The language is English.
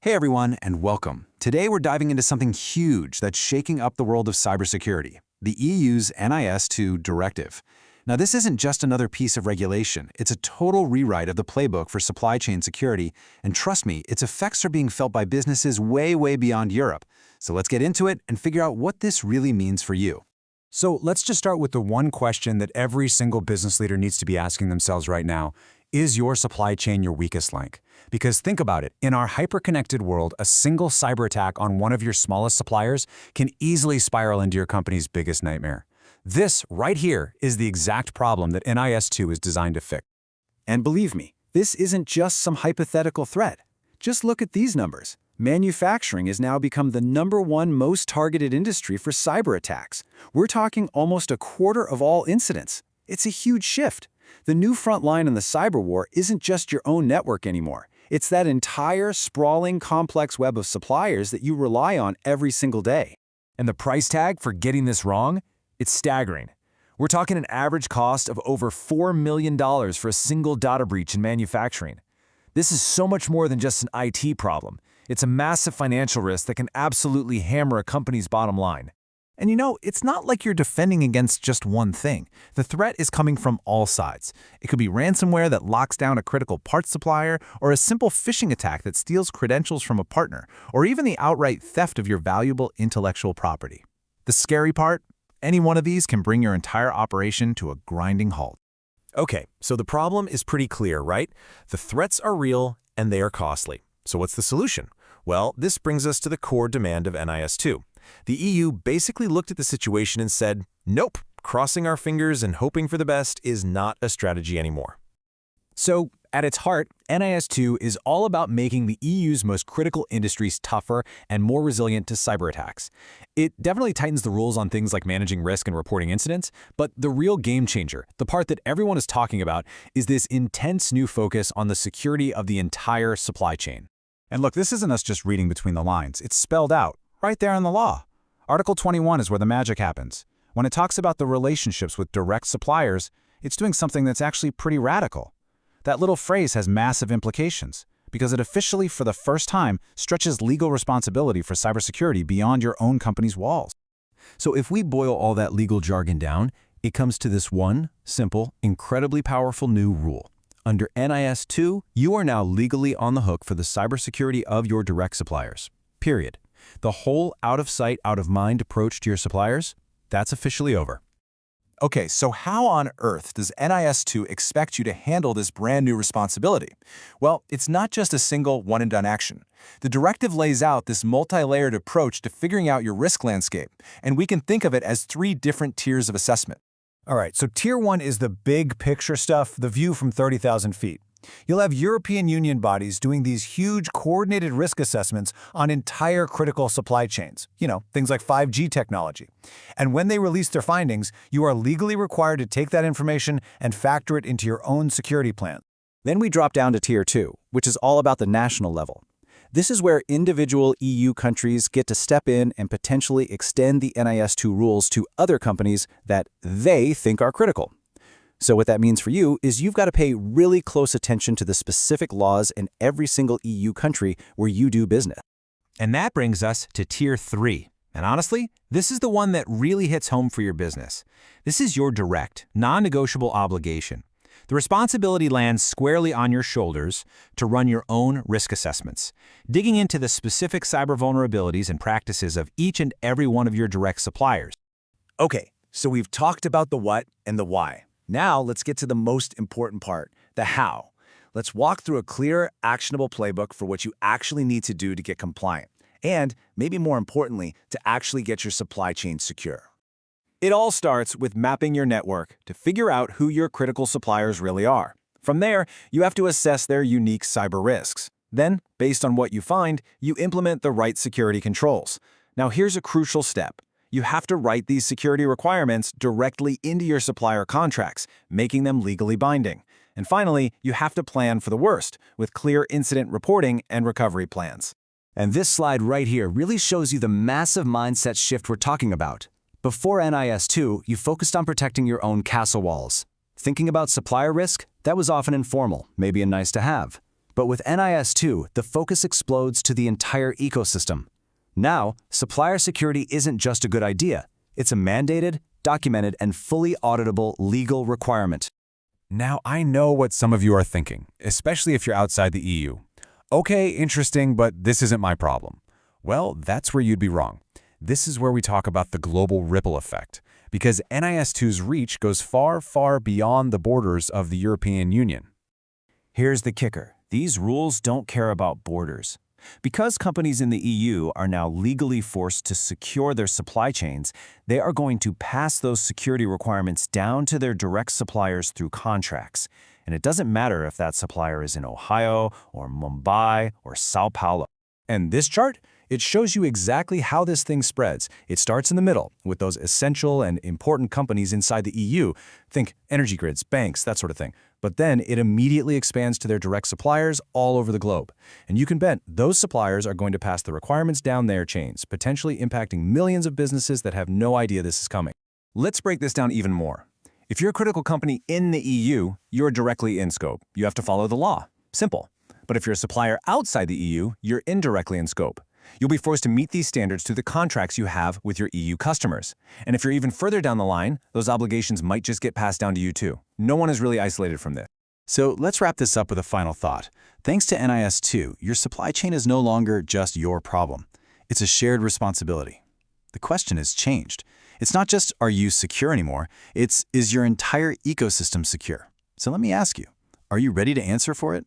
Hey everyone, and welcome. Today we're diving into something huge that's shaking up the world of cybersecurity, the EU's NIS2 directive. Now this isn't just another piece of regulation, it's a total rewrite of the playbook for supply chain security, and trust me, its effects are being felt by businesses way beyond Europe. So let's get into it and figure out what this really means for you. So let's just start with the one question that every single business leader needs to be asking themselves right now. Is your supply chain your weakest link? Because think about it, in our hyper-connected world, a single cyber attack on one of your smallest suppliers can easily spiral into your company's biggest nightmare. This right here is the exact problem that NIS2 is designed to fix. And believe me, this isn't just some hypothetical threat. Just look at these numbers. Manufacturing has now become the #1 most targeted industry for cyber attacks. We're talking almost a quarter of all incidents. It's a huge shift. The new front line in the cyber war isn't just your own network anymore. It's that entire, sprawling, complex web of suppliers that you rely on every single day. And the price tag for getting this wrong? It's staggering. We're talking an average cost of over $4 million for a single data breach in manufacturing. This is so much more than just an IT problem. It's a massive financial risk that can absolutely hammer a company's bottom line. And you know, it's not like you're defending against just one thing. The threat is coming from all sides. It could be ransomware that locks down a critical parts supplier, or a simple phishing attack that steals credentials from a partner, or even the outright theft of your valuable intellectual property. The scary part? Any one of these can bring your entire operation to a grinding halt. Okay, so the problem is pretty clear, right? The threats are real and they are costly. So what's the solution? Well, this brings us to the core demand of NIS2. The EU basically looked at the situation and said, nope, crossing our fingers and hoping for the best is not a strategy anymore. So, at its heart, NIS2 is all about making the EU's most critical industries tougher and more resilient to cyber attacks. It definitely tightens the rules on things like managing risk and reporting incidents, but the real game changer, the part that everyone is talking about, is this intense new focus on the security of the entire supply chain. And look, this isn't us just reading between the lines. It's spelled out, right there in the law. Article 21 is where the magic happens. When it talks about the relationships with direct suppliers, it's doing something that's actually pretty radical. That little phrase has massive implications, because it officially, for the first time, stretches legal responsibility for cybersecurity beyond your own company's walls. So if we boil all that legal jargon down, it comes to this one, simple, incredibly powerful new rule. Under NIS2, you are now legally on the hook for the cybersecurity of your direct suppliers. Period. The whole out-of-sight, out-of-mind approach to your suppliers, that's officially over. Okay, so how on earth does NIS2 expect you to handle this brand new responsibility? Well, it's not just a single one-and-done action. The directive lays out this multi-layered approach to figuring out your risk landscape, and we can think of it as 3 different tiers of assessment. All right, so Tier 1 is the big picture stuff, the view from 30,000 feet. You'll have European Union bodies doing these huge coordinated risk assessments on entire critical supply chains, things like 5G technology. And when they release their findings, you are legally required to take that information and factor it into your own security plan. Then we drop down to Tier 2, which is all about the national level. This is where individual EU countries get to step in and potentially extend the NIS2 rules to other companies that they think are critical. So what that means for you is you've got to pay really close attention to the specific laws in every single EU country where you do business. And that brings us to Tier 3. And honestly, this is the one that really hits home for your business. This is your direct, non-negotiable obligation. The responsibility lands squarely on your shoulders to run your own risk assessments, digging into the specific cyber vulnerabilities and practices of each and every one of your direct suppliers. Okay, so we've talked about the what and the why. Now let's get to the most important part, the how. Let's walk through a clear, actionable playbook for what you actually need to do to get compliant, and maybe more importantly, to actually get your supply chain secure. It all starts with mapping your network to figure out who your critical suppliers really are. From there, you have to assess their unique cyber risks. Then, based on what you find, you implement the right security controls. Now here's a crucial step. You have to write these security requirements directly into your supplier contracts, making them legally binding. And finally, you have to plan for the worst, with clear incident reporting and recovery plans. And this slide right here really shows you the massive mindset shift we're talking about. Before NIS2, you focused on protecting your own castle walls. Thinking about supplier risk, that was often informal, maybe a nice to have. But with NIS2, the focus explodes to the entire ecosystem. Now, supplier security isn't just a good idea. It's a mandated, documented, and fully auditable legal requirement. Now, I know what some of you are thinking, especially if you're outside the EU. Okay, interesting, but this isn't my problem. Well, that's where you'd be wrong. This is where we talk about the global ripple effect, because NIS2's reach goes far, far beyond the borders of the European Union. Here's the kicker. These rules don't care about borders. Because companies in the EU are now legally forced to secure their supply chains, they are going to pass those security requirements down to their direct suppliers through contracts. And it doesn't matter if that supplier is in Ohio or Mumbai or Sao Paulo. And this chart, it shows you exactly how this thing spreads. It starts in the middle with those essential and important companies inside the EU. Think energy grids, banks, that sort of thing. But then it immediately expands to their direct suppliers all over the globe. And you can bet those suppliers are going to pass the requirements down their chains, potentially impacting millions of businesses that have no idea this is coming. Let's break this down even more. If you're a critical company in the EU, you're directly in scope. You have to follow the law. Simple. But if you're a supplier outside the EU, you're indirectly in scope. You'll be forced to meet these standards through the contracts you have with your EU customers. And if you're even further down the line, those obligations might just get passed down to you too. No one is really isolated from this. So let's wrap this up with a final thought. Thanks to NIS2, your supply chain is no longer just your problem. It's a shared responsibility. The question has changed. It's not just, are you secure anymore? It's, is your entire ecosystem secure? So let me ask you, are you ready to answer for it?